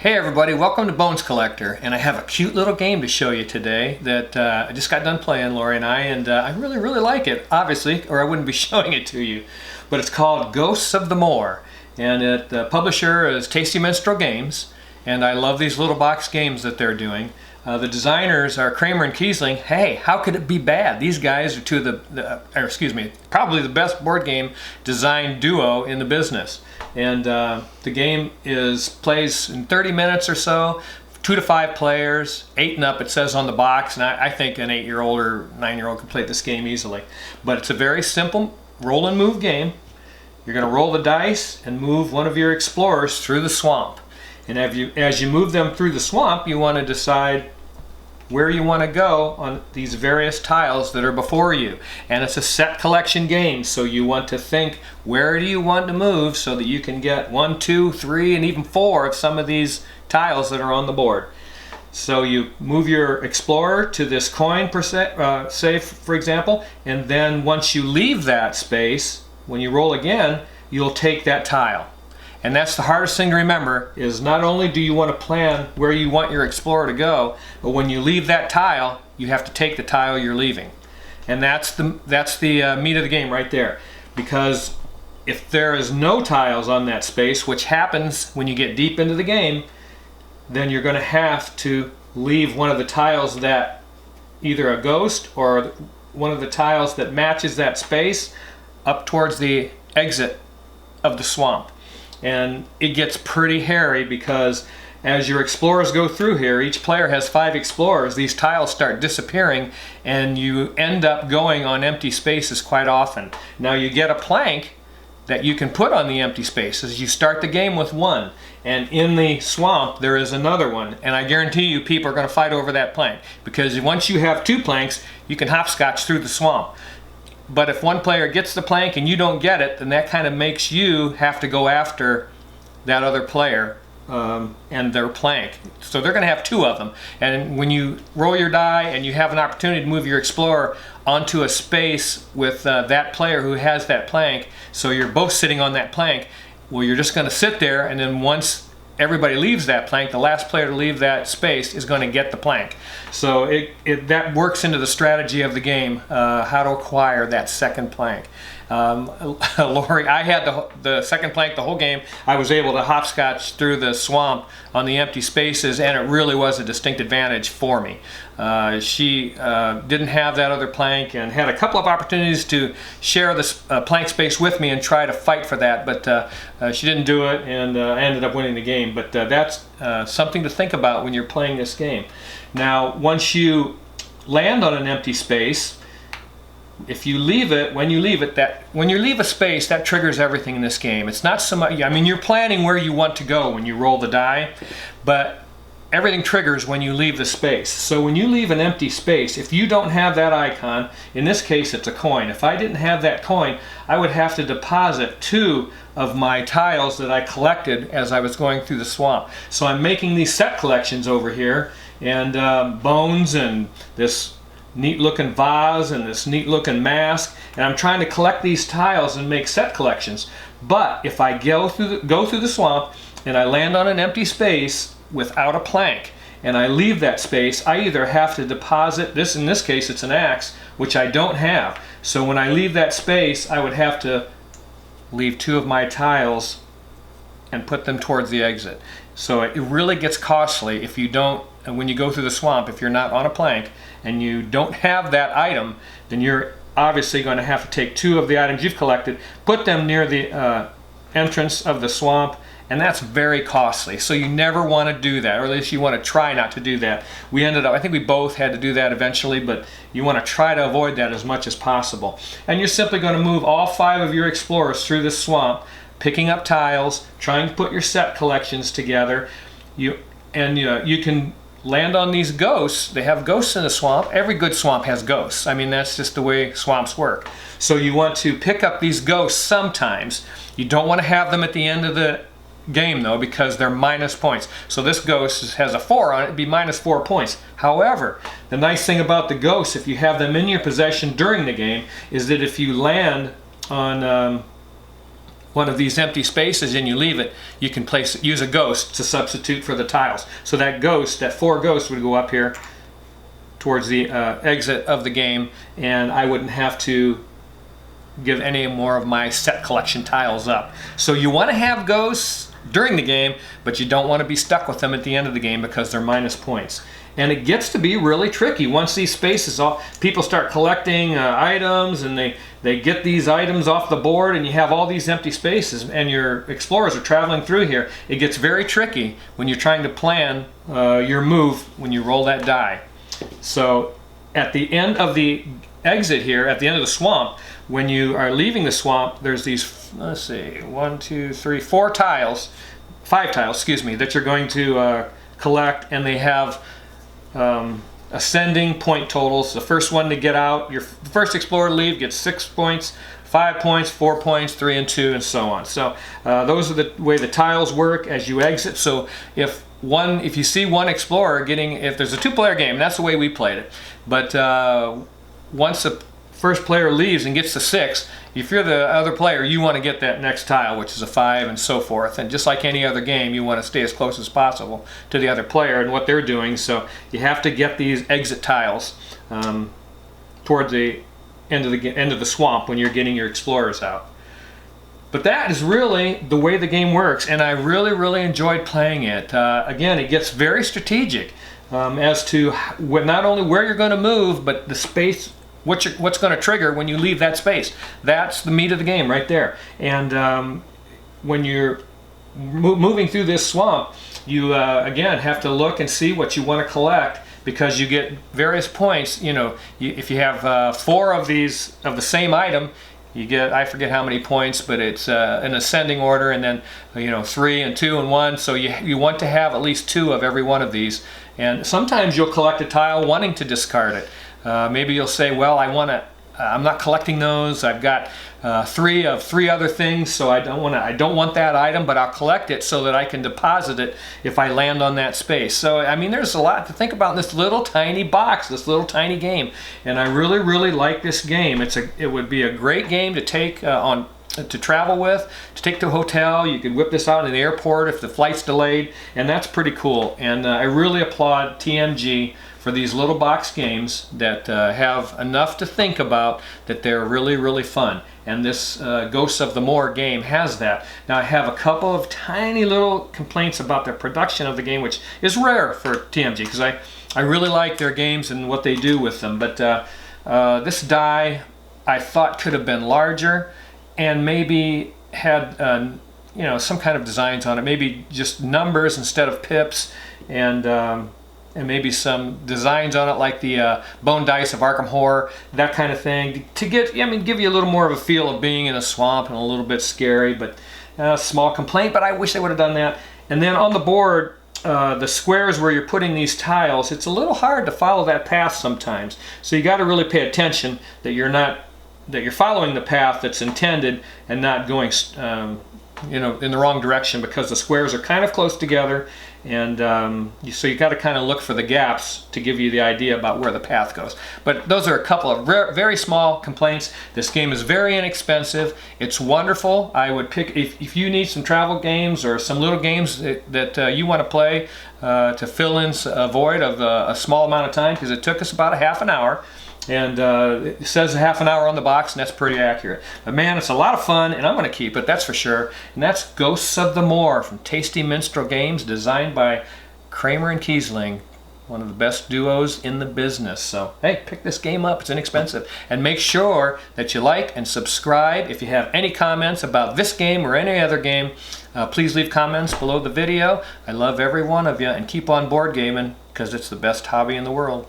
Hey everybody, welcome to Bones Collector, and I have a cute little game to show you today that I just got done playing, Lori and I really like it, obviously, or I wouldn't be showing it to you. But it's called Ghosts of the Moor, and the publisher is Tasty Minstrel Games, and I love these little box games that they're doing. The designers are Kramer and Kiesling. Hey, how could it be bad? These guys are probably the best board game design duo in the business. And the game plays in 30 minutes or so, 2 to 5 players, 8 and up it says on the box, and I think an 8-year-old or 9-year-old could play this game easily. But it's a very simple roll and move game. You're going to roll the dice and move one of your explorers through the swamp. And as you move them through the swamp, you want to decide where you want to go on these various tiles that are before you. And it's a set collection game, so you want to think, where do you want to move so that you can get 1, 2, 3, and even 4 of some of these tiles that are on the board. So you move your explorer to this coin, say for example, and then once you leave that space, when you roll again, you'll take that tile. And that's the hardest thing to remember, is not only do you want to plan where you want your explorer to go, but when you leave that tile, you have to take the tile you're leaving. And that's the meat of the game right there. Because if there is no tiles on that space, which happens when you get deep into the game, then you're going to have to leave one of the tiles that, either a ghost or one of the tiles that matches that space, up towards the exit of the swamp. And it gets pretty hairy, because as your explorers go through here, each player has 5 explorers, these tiles start disappearing and you end up going on empty spaces quite often. Now you get a plank that you can put on the empty spaces. You start the game with 1, and in the swamp there is another one, and I guarantee you people are going to fight over that plank, because once you have 2 planks you can hopscotch through the swamp. But if one player gets the plank and you don't get it, then that kind of makes you have to go after that other player and their plank. So they're going to have 2 of them. And when you roll your die and you have an opportunity to move your explorer onto a space with that player who has that plank, so you're both sitting on that plank, well, you're just going to sit there, and then once everybody leaves that plank, the last player to leave that space is going to get the plank. So that works into the strategy of the game, how to acquire that second plank. Lori, I had the second plank the whole game. I was able to hopscotch through the swamp on the empty spaces, and it really was a distinct advantage for me. She didn't have that other plank and had a couple of opportunities to share this plank space with me and try to fight for that, but she didn't do it, and I ended up winning the game. But that's something to think about when you're playing this game. Now, once you land on an empty space, if you leave it, when you leave a space, that triggers everything in this game. It's not so much, I mean, you're planning where you want to go when you roll the die, but everything triggers when you leave the space. So when you leave an empty space, if you don't have that icon, in this case it's a coin. If I didn't have that coin, I would have to deposit 2 of my tiles that I collected as I was going through the swamp. So I'm making these set collections over here, and bones and this neat looking vase and this neat looking mask, and I'm trying to collect these tiles and make set collections. But if I go through the swamp and I land on an empty space without a plank and I leave that space, I either have to deposit this, in this case it's an axe, which I don't have. So when I leave that space, I would have to leave 2 of my tiles and put them towards the exit. So it really gets costly if you don't, when you go through the swamp, if you're not on a plank and you don't have that item, then you're obviously going to have to take 2 of the items you've collected, put them near the entrance of the swamp, and that's very costly. So you never want to do that, or at least you want to try not to do that. We ended up, I think we both had to do that eventually, but you want to try to avoid that as much as possible. And you're simply going to move all 5 of your explorers through this swamp, picking up tiles, trying to put your set collections together. You can land on these ghosts. They have ghosts in the swamp. Every good swamp has ghosts. I mean, that's just the way swamps work. So you want to pick up these ghosts sometimes. You don't want to have them at the end of the game though, because they're minus points. So this ghost has a 4 on it, it'd be minus 4 points. However, the nice thing about the ghosts, if you have them in your possession during the game, is that if you land on one of these empty spaces and you leave it, you can use a ghost to substitute for the tiles. So that ghost, that 4 ghosts would go up here towards the exit of the game, and I wouldn't have to give any more of my set collection tiles up. So you want to have ghosts during the game, but you don't want to be stuck with them at the end of the game because they're minus points. And it gets to be really tricky once these spaces, people start collecting items, and they get these items off the board, and you have all these empty spaces, and your explorers are traveling through here. It gets very tricky when you're trying to plan your move when you roll that die. So at the end of the exit here, at the end of the swamp, when you are leaving the swamp, there's these, let's see, 1, 2, 3, 4 tiles, 5 tiles, excuse me, that you're going to collect, and they have ascending point totals. The first one to get out, the first explorer to leave gets 6 points, 5 points, 4 points, 3 and 2, and so on. So those are the way the tiles work as you exit. So if you see one explorer getting, if there's a 2-player game, that's the way we played it. But once the first player leaves and gets to 6, if you're the other player, you want to get that next tile, which is a 5, and so forth. And just like any other game, you want to stay as close as possible to the other player and what they're doing. So you have to get these exit tiles towards the end of the swamp when you're getting your explorers out. But that is really the way the game works, and I really, really enjoyed playing it. Again, it gets very strategic as to not only where you're going to move, but the space, what's going to trigger when you leave that space. That's the meat of the game right there. And when you're moving through this swamp, you again have to look and see what you want to collect, because you get various points. You know, if you have 4 of these of the same item, you get, I forget how many points, but it's an ascending order, and then 3 and 2 and 1. So you want to have at least 2 of every one of these. And sometimes you'll collect a tile wanting to discard it. Maybe you'll say, well, I'm not collecting those. I've got 3 of 3 other things, so I don't want that item, but I'll collect it so that I can deposit it if I land on that space. So I mean, there's a lot to think about in this little tiny box, this little tiny game, and I really, really like this game. It would be a great game to take to travel with, to take to a hotel. You could whip this out in the airport if the flight's delayed, and that's pretty cool. And I really applaud TMG for these little box games that have enough to think about, that they're really, really fun. And this Ghosts of the Moor game has that. Now, I have a couple of tiny little complaints about the production of the game, which is rare for TMG, because I really like their games and what they do with them. But this die, I thought, could have been larger, and maybe had some kind of designs on it, maybe just numbers instead of pips, and maybe some designs on it like the bone dice of Arkham Horror, that kind of thing, to give you a little more of a feel of being in a swamp, and a little bit scary. But small complaint, but I wish they would have done that. And then on the board, the squares where you're putting these tiles, it's a little hard to follow that path sometimes. So you got to really pay attention that you're following the path that's intended, and not going in the wrong direction, because the squares are kind of close together, and so you got to kind of look for the gaps to give you the idea about where the path goes. But those are a couple of very small complaints. This game is very inexpensive. It's wonderful. I would pick, if you need some travel games or some little games that you want to play to fill in a void of a small amount of time, because it took us about a half an hour. And it says a half an hour on the box, and that's pretty accurate. But man, it's a lot of fun, and I'm going to keep it, that's for sure. And that's Ghosts of the Moor from Tasty Minstrel Games, designed by Kramer and Kiesling, one of the best duos in the business. So, hey, pick this game up. It's inexpensive. And make sure that you like and subscribe. If you have any comments about this game or any other game, please leave comments below the video. I love every one of you, and keep on board gaming, because it's the best hobby in the world.